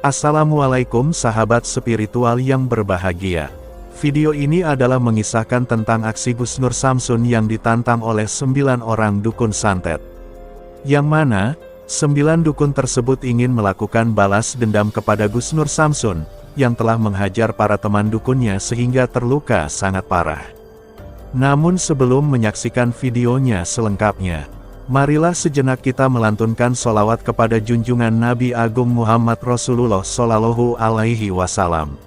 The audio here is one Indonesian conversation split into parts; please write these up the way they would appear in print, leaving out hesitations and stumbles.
Assalamualaikum sahabat spiritual yang berbahagia. Video ini adalah mengisahkan tentang aksi Gus Nur Samsun yang ditantang oleh 9 orang dukun santet. Yang mana, 9 dukun tersebut ingin melakukan balas dendam kepada Gus Nur Samsun, yang telah menghajar para teman dukunnya sehingga terluka sangat parah. Namun sebelum menyaksikan videonya selengkapnya, marilah sejenak kita melantunkan sholawat kepada junjungan Nabi Agung Muhammad Rasulullah Shallallahu Alaihi Wasallam.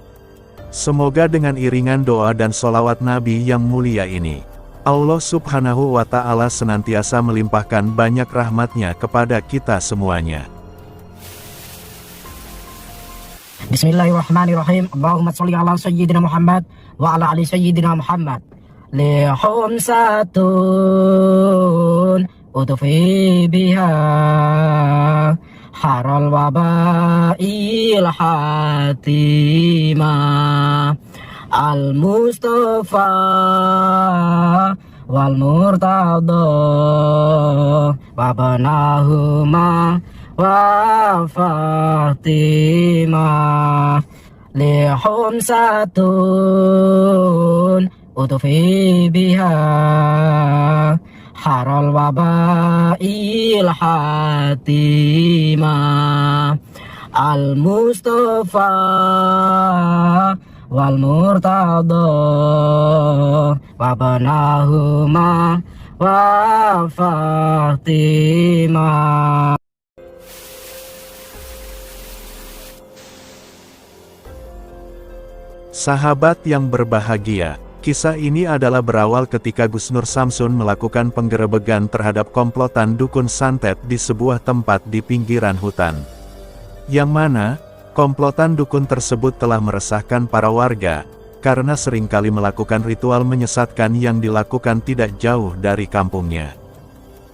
Semoga dengan iringan doa dan sholawat Nabi yang mulia ini, Allah Subhanahu wa Ta'ala senantiasa melimpahkan banyak rahmatnya kepada kita semuanya. Bismillahirrahmanirrahim. Allahumma sholli ala sayyidina Muhammad wa ala ali sayyidina Muhammad. Lihum satun utufi biha haral wabail hatima al-Mustafa wal murtada wabanahuma wa Fatima lihum satun utufi biha haral wabail hatima al-Mustafa wal murtada wabanahuma wa Fatima. Sahabat yang berbahagia, kisah ini adalah berawal ketika Gus Nur Samsun melakukan penggerebegan terhadap komplotan dukun santet di sebuah tempat di pinggiran hutan. Yang mana, komplotan dukun tersebut telah meresahkan para warga, karena seringkali melakukan ritual menyesatkan yang dilakukan tidak jauh dari kampungnya.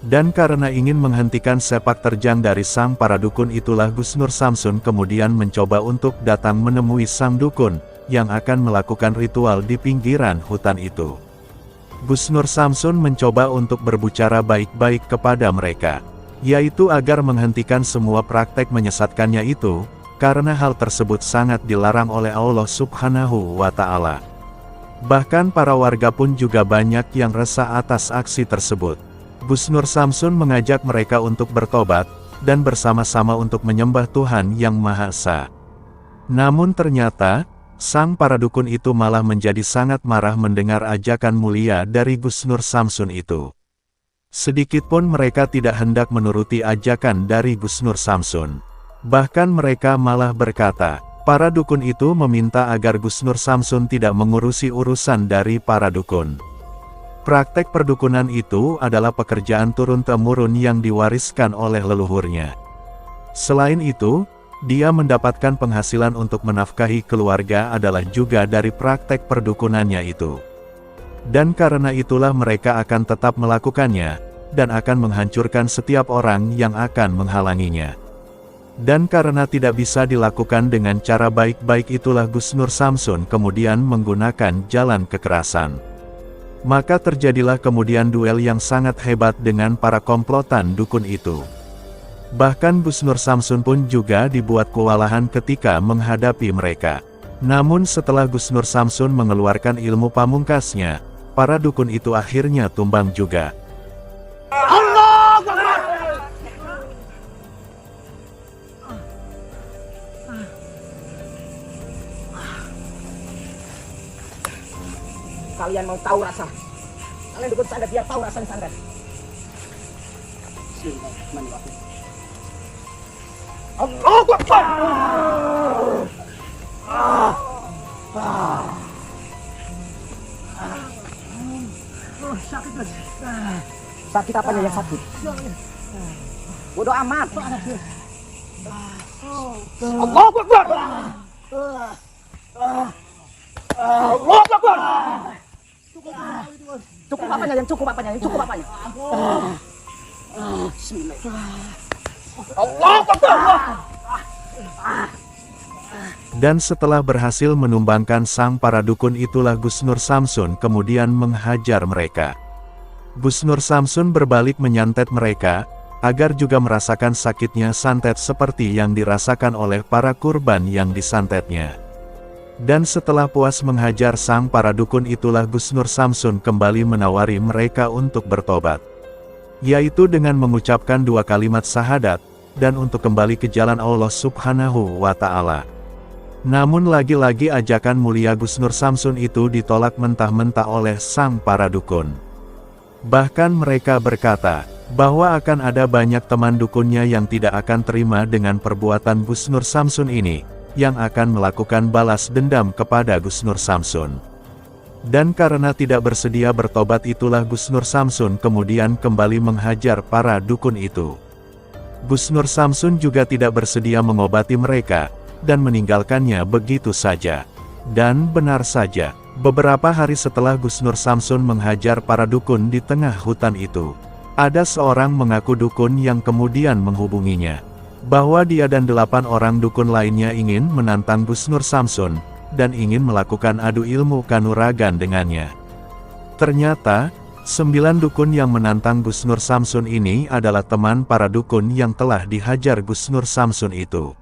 Dan karena ingin menghentikan sepak terjang dari sang para dukun itulah Gus Nur Samsun kemudian mencoba untuk datang menemui sang dukun, yang akan melakukan ritual di pinggiran hutan itu. Gus Nur Samsun mencoba untuk berbicara baik-baik kepada mereka, yaitu agar menghentikan semua praktek menyesatkannya itu, karena hal tersebut sangat dilarang oleh Allah Subhanahu wa Ta'ala. Bahkan para warga pun juga banyak yang resah atas aksi tersebut. Gus Nur Samsun mengajak mereka untuk bertobat, dan bersama-sama untuk menyembah Tuhan Yang Maha Esa. Namun ternyata, sang para dukun itu malah menjadi sangat marah mendengar ajakan mulia dari Gus Nur Samsun itu. Sedikitpun mereka tidak hendak menuruti ajakan dari Gus Nur Samsun. Bahkan mereka malah berkata, para dukun itu meminta agar Gus Nur Samsun tidak mengurusi urusan dari para dukun. Praktek perdukunan itu adalah pekerjaan turun-temurun yang diwariskan oleh leluhurnya. Selain itu, dia mendapatkan penghasilan untuk menafkahi keluarga adalah juga dari praktek perdukunannya itu. Dan karena itulah mereka akan tetap melakukannya, dan akan menghancurkan setiap orang yang akan menghalanginya. Dan karena tidak bisa dilakukan dengan cara baik-baik itulah Gus Nur Samsun kemudian menggunakan jalan kekerasan. Maka terjadilah kemudian duel yang sangat hebat dengan para komplotan dukun itu. Bahkan Gus Nur Samsun pun juga dibuat kewalahan ketika menghadapi mereka. Namun setelah Gus Nur Samsun mengeluarkan ilmu pamungkasnya, para dukun itu akhirnya tumbang juga. Allahu Akbar. Kalian mau tahu rasa? Kalian dukun santet biar tahu rasa santet. Bismillahirrahmanirrahim. Allahu Akbar. Sakit apanya yang sakit? Bodoh amat. Allahu Akbar. Allahu Akbar. Cukup apanya yang cukup apanya yang cukup apanya? Bismillah. Allahu Akbar. Dan setelah berhasil menumbangkan sang para dukun itulah Gus Nur Samsun kemudian menghajar mereka. Gus Nur Samsun berbalik menyantet mereka, agar juga merasakan sakitnya santet seperti yang dirasakan oleh para kurban yang disantetnya. Dan setelah puas menghajar sang para dukun itulah Gus Nur Samsun kembali menawari mereka untuk bertobat. Yaitu dengan mengucapkan 2 kalimat syahadat, dan untuk kembali ke jalan Allah Subhanahu wa Ta'ala. Namun lagi-lagi ajakan mulia Gus Nur Samsun itu ditolak mentah-mentah oleh sang para dukun. Bahkan mereka berkata, bahwa akan ada banyak teman dukunnya yang tidak akan terima dengan perbuatan Gus Nur Samsun ini, yang akan melakukan balas dendam kepada Gus Nur Samsun. Dan karena tidak bersedia bertobat itulah Gus Nur Samsun kemudian kembali menghajar para dukun itu. Gus Nur Samsun juga tidak bersedia mengobati mereka, dan meninggalkannya begitu saja. Dan benar saja, beberapa hari setelah Gus Nur Samsun menghajar para dukun di tengah hutan itu, ada seorang mengaku dukun yang kemudian menghubunginya, bahwa dia dan 8 orang dukun lainnya ingin menantang Gus Nur Samsun, dan ingin melakukan adu ilmu kanuragan dengannya. Ternyata, 9 dukun yang menantang Gus Nur Samsun ini adalah teman para dukun yang telah dihajar Gus Nur Samsun itu.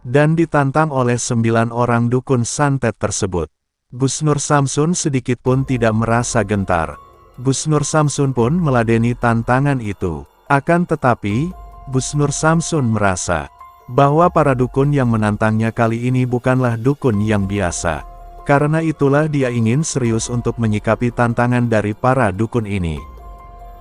Dan ditantang oleh 9 orang dukun santet tersebut. Gus Nur Samsun sedikit pun tidak merasa gentar. Gus Nur Samsun pun meladeni tantangan itu. Akan tetapi, Gus Nur Samsun merasa bahwa para dukun yang menantangnya kali ini bukanlah dukun yang biasa. Karena itulah dia ingin serius untuk menyikapi tantangan dari para dukun ini.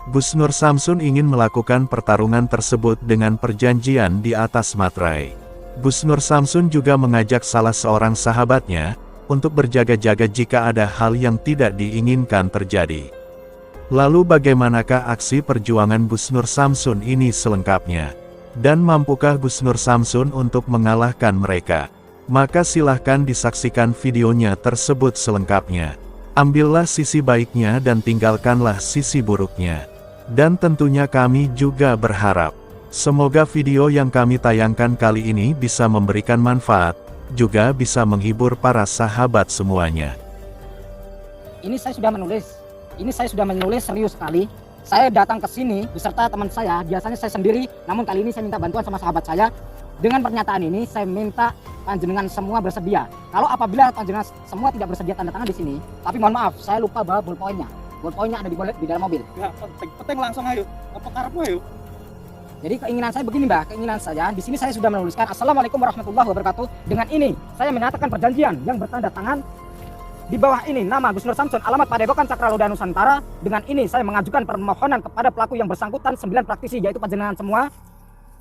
Gus Nur Samsun ingin melakukan pertarungan tersebut dengan perjanjian di atas materai. Gus Nur Samsun juga mengajak salah seorang sahabatnya, untuk berjaga-jaga jika ada hal yang tidak diinginkan terjadi. Lalu bagaimanakah aksi perjuangan Gus Nur Samsun ini selengkapnya? Dan mampukah Gus Nur Samsun untuk mengalahkan mereka? Maka silahkan disaksikan videonya tersebut selengkapnya. Ambillah sisi baiknya dan tinggalkanlah sisi buruknya. Dan tentunya kami juga berharap, semoga video yang kami tayangkan kali ini bisa memberikan manfaat, juga bisa menghibur para sahabat semuanya. Ini saya sudah menulis serius sekali. Saya datang ke sini beserta teman saya, biasanya saya sendiri, namun kali ini saya minta bantuan sama sahabat saya. Dengan pernyataan ini, saya minta panjenengan semua bersedia. Kalau apabila panjenengan semua tidak bersedia tanda tangan di sini, tapi mohon maaf, saya lupa bawa ballpointnya. Ballpointnya ada di dalam mobil. Ya, penting langsung ayo. Apa karepmu ayo? Jadi keinginan saya begini Mbak, keinginan saya di sini saya sudah menuliskan Assalamualaikum warahmatullahi wabarakatuh. Dengan ini saya menyatakan perjanjian yang bertanda tangan di bawah ini nama Gus Nur Samsun, alamat Padepokan Cakraloda Nusantara. Dengan ini saya mengajukan permohonan kepada pelaku yang bersangkutan 9 praktisi yaitu panjenengan semua.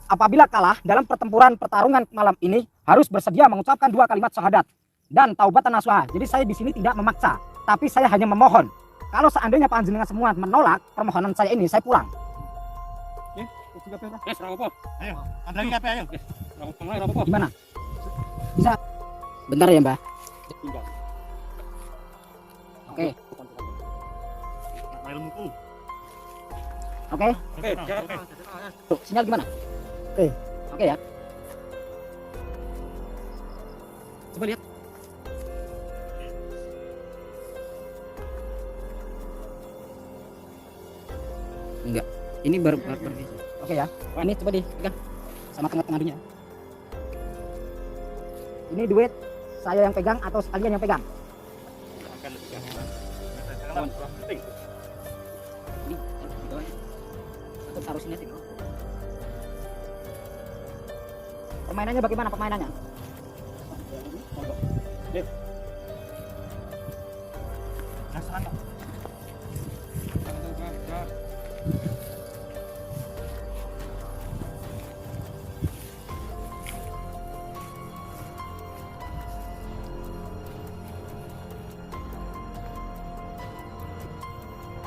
Apabila kalah dalam pertarungan malam ini harus bersedia mengucapkan 2 kalimat syahadat dan taubatan nasuha. Jadi saya di sini tidak memaksa, tapi saya hanya memohon. Kalau seandainya panjenengan semua menolak permohonan saya ini, saya pulang. Ayo, ada lagi apa ayo? Gimana? Bisa? Bentar ya Mbak. Oke. Oke. Tuh, sinyal gimana? Oke. Oke ya. Coba lihat. Enggak. Ini baru. Oke ya. Ini coba dipegang sama tengah-tengah dunia. Ini duit saya yang pegang atau sekalian yang pegang? Ini atau taruh sini aja. Permainannya bagaimana permainannya?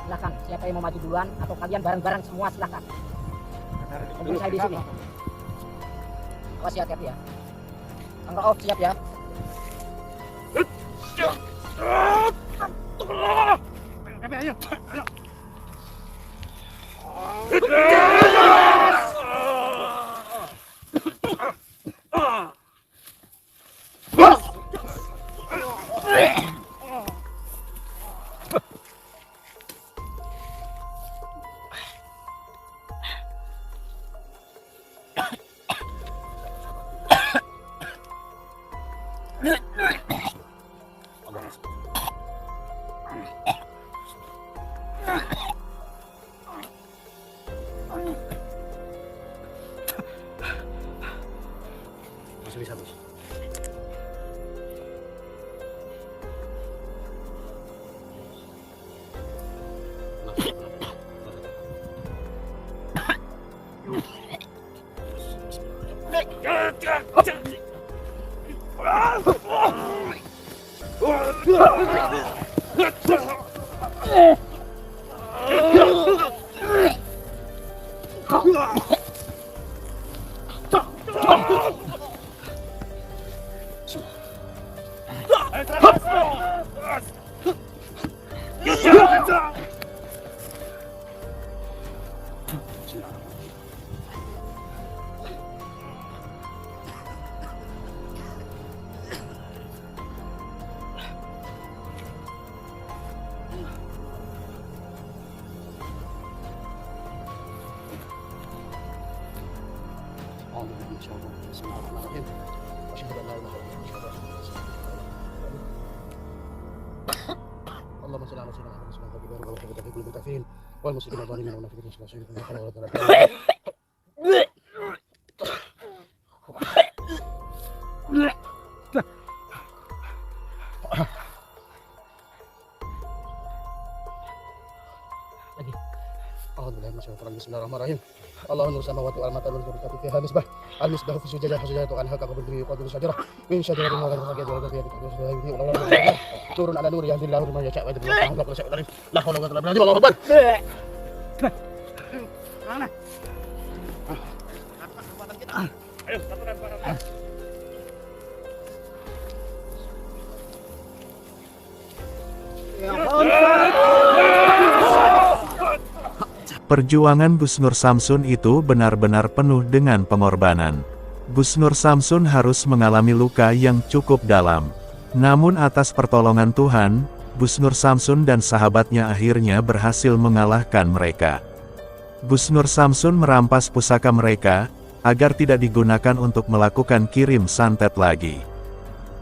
Silakan, siapa yang mau maju duluan atau kalian bareng-bareng semua silakan. Tunggu saya di sini. Awas hati-hati ya. Kang Rauf siap ya. Ayo. masih bisa, Bos. اللهم صل على سيدنا محمد وعلى اله وصحبه وسلم كل متكفين والمسلمين الظالمين والمنافقين Bismillahirrahmanirrahim. Allahumma nur samawati wal ardi wal barakatuh fiha misbah. Al misbah fi zujajah zujajatu anha ka qabri yuqadu syajarah min syajaratin wa ghayriha wa ghayriha turun ala nur yahdillahu man yasha wa yudhillu man yasha. La haula wa la quwwata illa billah. Allahu akbar. Mana? Ayo, satukan barang. Perjuangan Gus Nur Samsun itu benar-benar penuh dengan pengorbanan. Gus Nur Samsun harus mengalami luka yang cukup dalam. Namun atas pertolongan Tuhan, Gus Nur Samsun dan sahabatnya akhirnya berhasil mengalahkan mereka. Gus Nur Samsun merampas pusaka mereka, agar tidak digunakan untuk melakukan kirim santet lagi.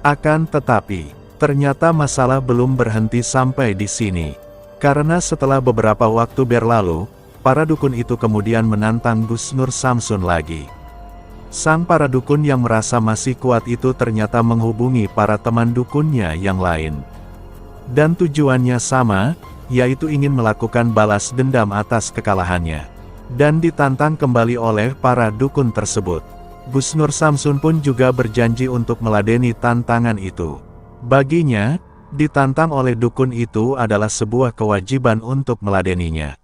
Akan tetapi, ternyata masalah belum berhenti sampai di sini. Karena setelah beberapa waktu berlalu, para dukun itu kemudian menantang Gus Nur Samsun lagi. Sang para dukun yang merasa masih kuat itu ternyata menghubungi para teman dukunnya yang lain. Dan tujuannya sama, yaitu ingin melakukan balas dendam atas kekalahannya. Dan ditantang kembali oleh para dukun tersebut. Gus Nur Samsun pun juga berjanji untuk meladeni tantangan itu. Baginya, ditantang oleh dukun itu adalah sebuah kewajiban untuk meladeninya.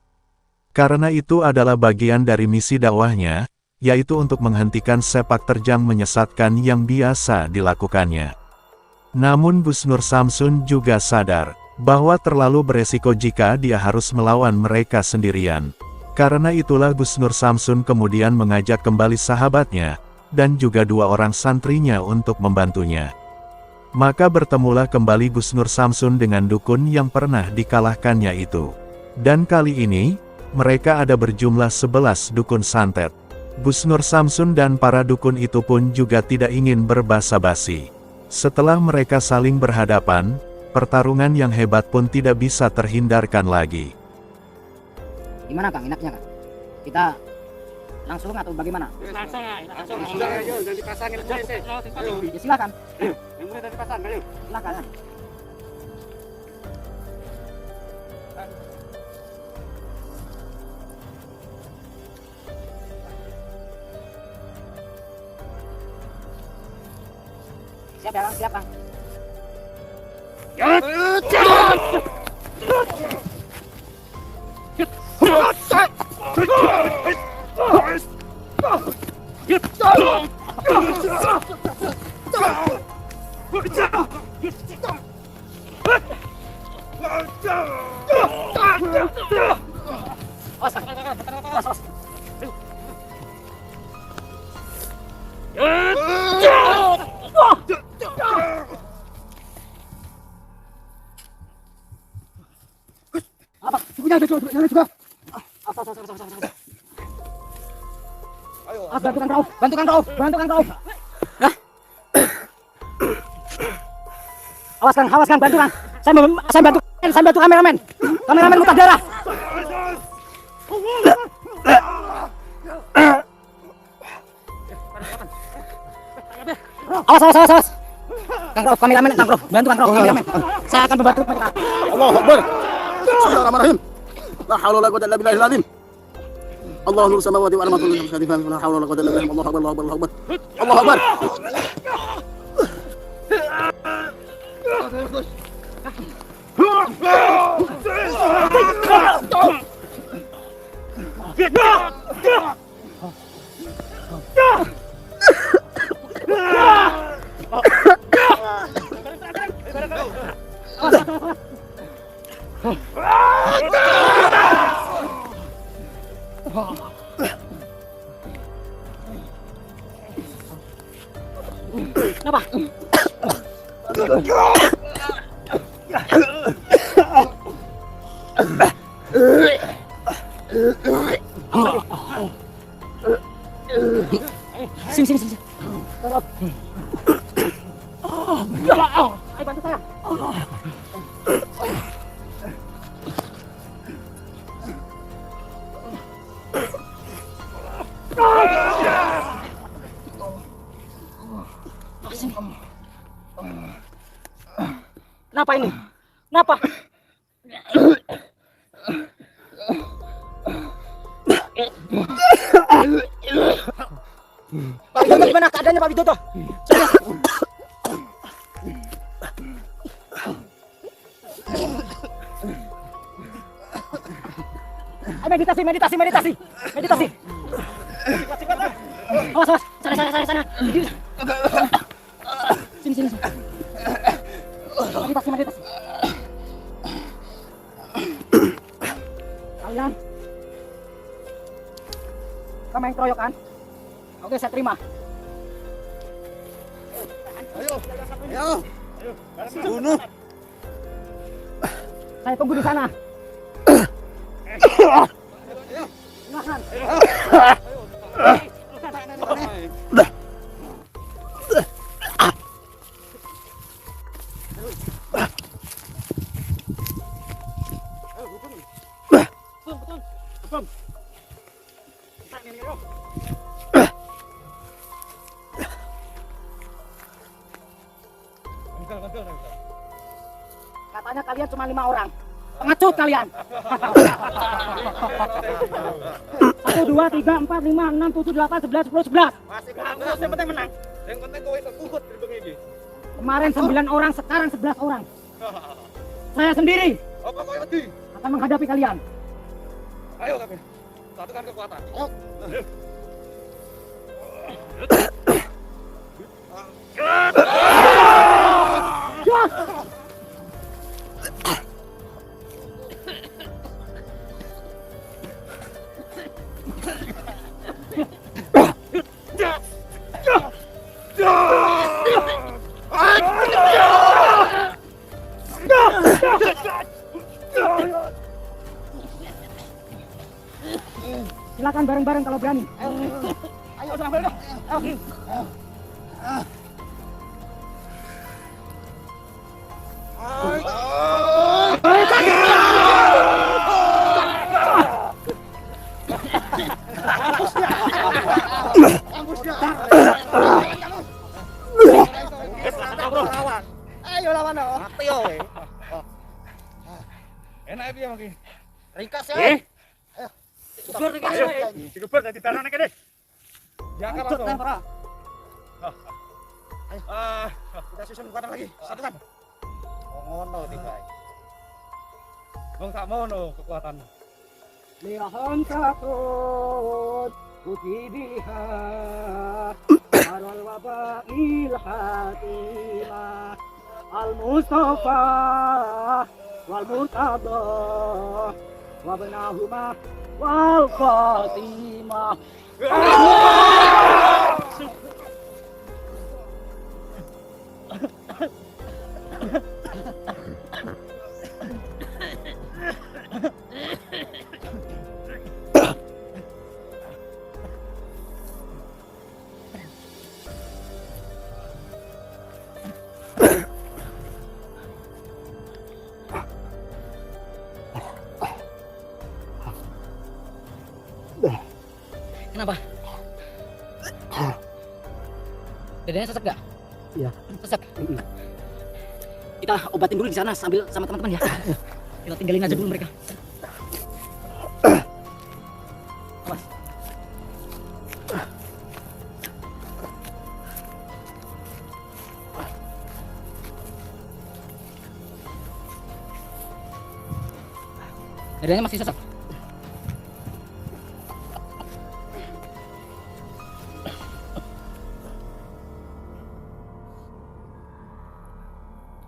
Karena itu adalah bagian dari misi dakwahnya, yaitu untuk menghentikan sepak terjang menyesatkan yang biasa dilakukannya. Namun Gus Nur Samsun juga sadar, bahwa terlalu beresiko jika dia harus melawan mereka sendirian. Karena itulah Gus Nur Samsun kemudian mengajak kembali sahabatnya, dan juga 2 orang santrinya untuk membantunya. Maka bertemulah kembali Gus Nur Samsun dengan dukun yang pernah dikalahkannya itu. Dan kali ini, mereka ada berjumlah 11 dukun santet. Gus Nur Samsun dan para dukun itu pun juga tidak ingin berbasa-basi. Setelah mereka saling berhadapan, pertarungan yang hebat pun tidak bisa terhindarkan lagi. Gimana Kang, enaknya Kang? Kita langsung atau bagaimana? Langsung ayo, jangan dipasangin aja. Ya silakan. Yang mulai dari pasang, ayo. Silakan. Siap ya Kang, siap Kang. Apa? Jangan juga. Bantu Kang Rauf, bantu Kang Rauf, bantu Kang Rauf. Awas Kang, bantu Kang. Saya bantu kameramen. Kameramen muntah darah. Awas, awas, awas, awas. Kang Prof, kameramen Kang Prof. Bantu Kang Prof, kameramen. Saya akan membantu mereka. Allahu Akbar. Bismillahirrahmanirrahim. La haula wala quwwata illa billahil azim. Allah nur samawati wal ardi wa la haula wala quwwata illa billah. Allahu Akbar, Allahu Akbar, Allahu Akbar. Allahu Akbar. Kenapa? Sini, sini, sini. Ayo bantu saya. Kenapa ini? Kenapa? Pak Widodo, gimana keadaannya Pak Widodo? Meditasi, meditasi, meditasi, meditasi. Awas, awas, sana, sana, sana, sana. Sini, sini, sini. Meditasi, meditasi. Kalian, kamu yang keroyokan? Oke, saya terima. Ayo. Bunuh. Saya tunggu di sana. Silahkan. Katanya kalian cuma 5 orang. Pengecut kalian. 1, 2, 3, 4, 5, 6, 7, 8, 11, 10, 11. Masih bagus, yang penting menang. Yang penting kowe kekukut di bengi iki. Kemarin 9 orang, sekarang 11 orang. Saya sendiri Apa kowe wedi? akan menghadapi kalian. Ayo kami. Satukan kekuatan. Ayo. Silakan bareng-bareng kalau berani. Ayo, sama bareng. Ayo. Ayo lawan dong. Mati yo. Enak piye mangki? Ringkas ya. Kubur iki. Dikubur dadi tanah nek kene. Ya kan Lanjut, langsung. Lempara. Kita susun kekuatan lagi. Satukan. Oh ngono tibae. Wong sak mono kekuatan. Lihan takut putih biha Arwal wabail hatimah Al-Mustafa wal Murtada Wabnahuma wal Fatimah. Kenapa? Dadanya sesek gak? Iya. Sesek. Kita obatin dulu di sana sambil sama teman-teman ya. Kita tinggalin aja dulu mereka. Awas. Dadanya masih sesek.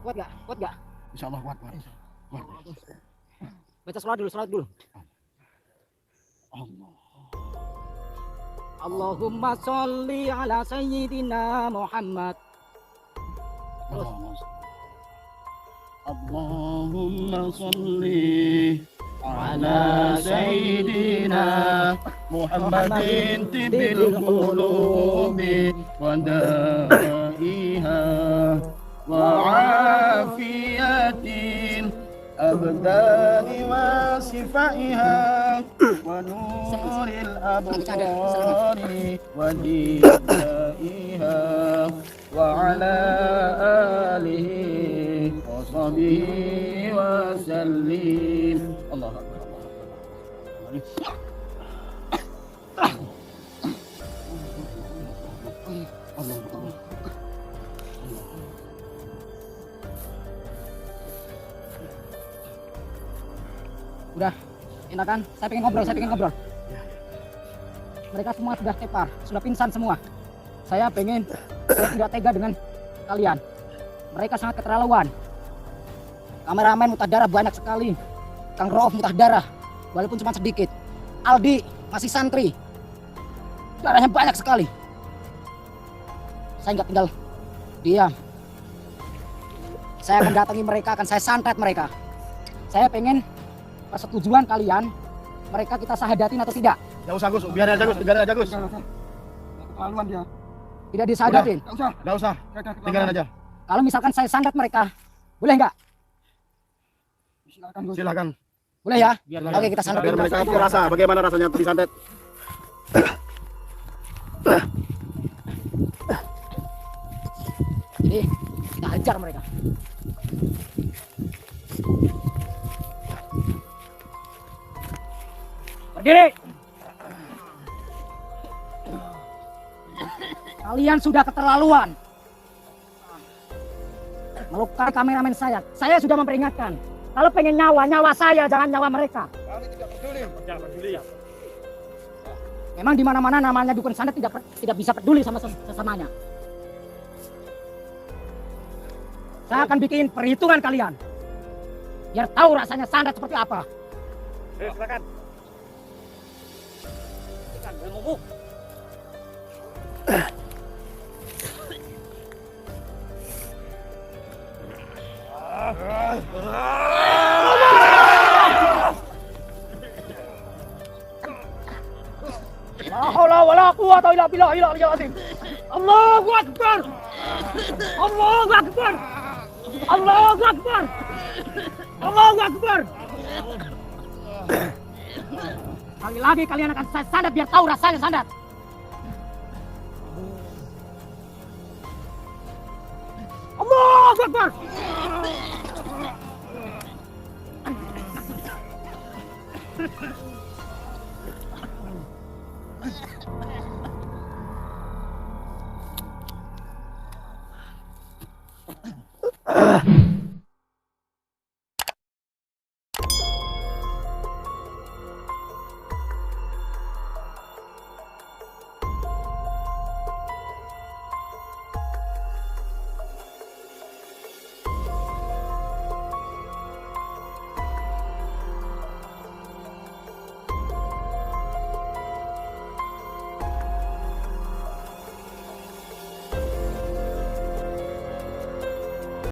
Kuat gak? Kuat gak? Insyaallah kuat. Baca salat dulu. Allah. Allahumma sholli ala sayyidina Muhammad. Allahumma sholli ala sayyidina Muhammadin tibbil qulubi wa da'iha wa afiyatin abdani wa sifaiha wa nuril absari wa diyaiha wa ala alihi wa sahbihi wa sallim. Allah Akbar. Udah, enak kan? Saya pengen ngobrol. Mereka semua sudah tepar, sudah pingsan semua. Saya tidak tega dengan kalian. Mereka sangat keterlaluan. Kameramen muntah darah banyak sekali. Kang Rauf muntah darah, walaupun cuma sedikit. Aldi masih santri, darahnya banyak sekali. Saya nggak tinggal diam. Saya akan datangi mereka, akan saya santet mereka. Saya pengen persetujuan kalian, mereka kita sahadatin atau tidak? Enggak usah Gus, biarin aja Gus. Keterlaluan dia. Tidak disahadatin. Enggak usah. Tinggalin aja. Kalau misalkan saya santet mereka, boleh nggak? Silakan Gus. Silakan. Boleh ya? Oke, kita santet. Biar mereka merasa bagaimana rasanya disantet. Jadi kita hajar mereka. Berdiri. Kalian sudah keterlaluan melukai kameramen saya. Saya sudah memperingatkan. Kalau pengen nyawa saya, jangan nyawa mereka. Kami tidak peduli. Jangan peduli ya. Memang di mana-mana namanya dukun santet tidak bisa peduli sama sesamanya. Saya akan bikin perhitungan kalian, biar tahu rasanya santet seperti apa. Silakan. La haula wala quwwata illa billahi al-aliyyil azim. Allahu akbar. Allahu akbar. Allahu akbar. Allahu akbar. Sekali lagi kalian akan saya sandat biar tahu rasanya sandat. Allahu akbar. Ah.